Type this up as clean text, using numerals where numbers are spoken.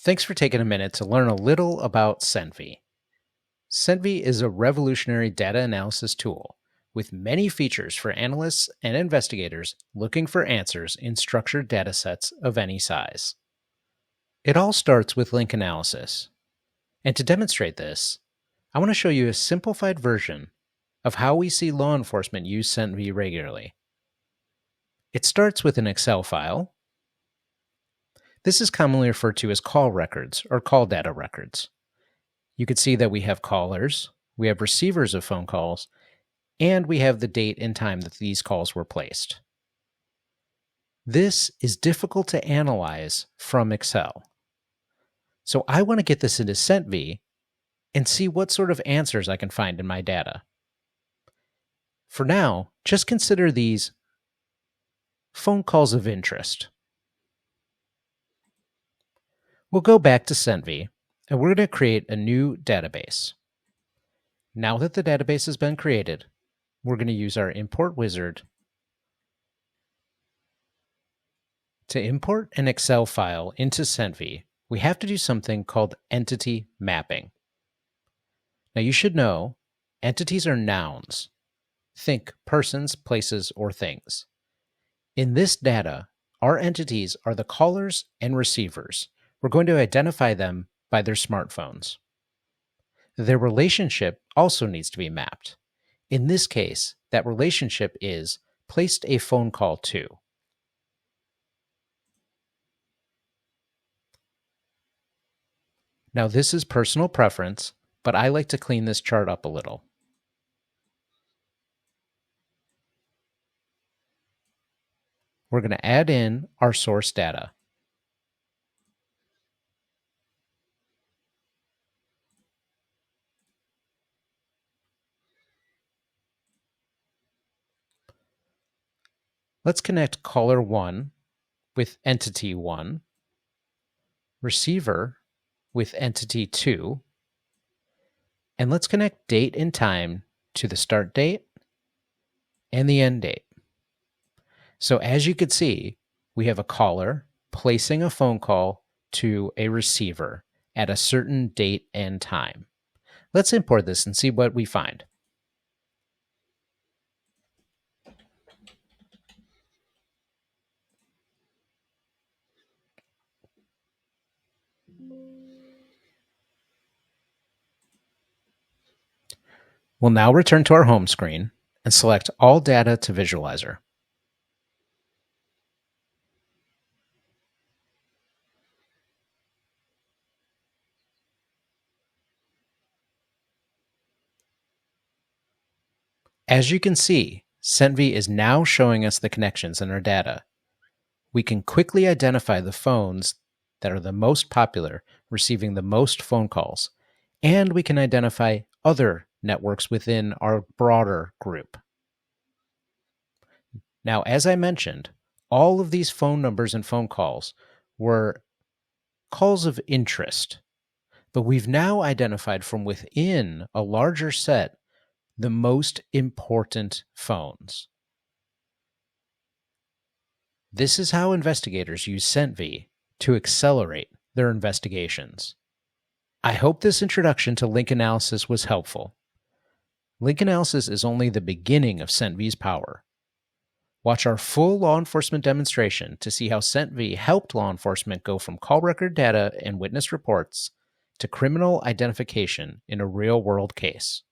Thanks for taking a minute to learn a little about CentVi. CentVi is a revolutionary data analysis tool with many features for analysts and investigators looking for answers in structured datasets of any size. It all starts with link analysis. And to demonstrate this, I want to show you a simplified version of how we see law enforcement use CentVi regularly. It starts with an Excel file. This is commonly referred to as call records or call data records. You can see that we have callers, we have receivers of phone calls, and we have the date and time that these calls were placed. This is difficult to analyze from Excel. So I want to get this into CentVi and see what sort of answers I can find in my data. For now, just consider these phone calls of interest. We'll go back to CentVi, and we're going to create a new database. Now that the database has been created, we're going to use our import wizard to import an Excel file into CentVi. We have to do something called entity mapping. Now you should know entities are nouns. Think persons, places, or things. In this data, our entities are the callers and receivers. We're going to identify them by their smartphones. Their relationship also needs to be mapped. In this case, that relationship is placed a phone call to. Now this is personal preference, but I like to clean this chart up a little. We're going to add in our source data. Let's connect caller 1 with entity 1, receiver with entity 2, and let's connect date and time to the start date and the end date. So as you can see, we have a caller placing a phone call to a receiver at a certain date and time. Let's import this and see what we find. We'll now return to our home screen and select All Data to Visualizer. As you can see, CentVi is now showing us the connections in our data. We can quickly identify the phones that are the most popular, receiving the most phone calls, and we can identify other networks within our broader group. Now, as I mentioned, all of these phone numbers and phone calls were calls of interest, but we've now identified from within a larger set the most important phones. This is how investigators use CentVi to accelerate their investigations. I hope this introduction to link analysis was helpful. Link analysis is only the beginning of CentVi's power. Watch our full law enforcement demonstration to see how CentVi helped law enforcement go from call record data and witness reports to criminal identification in a real-world case.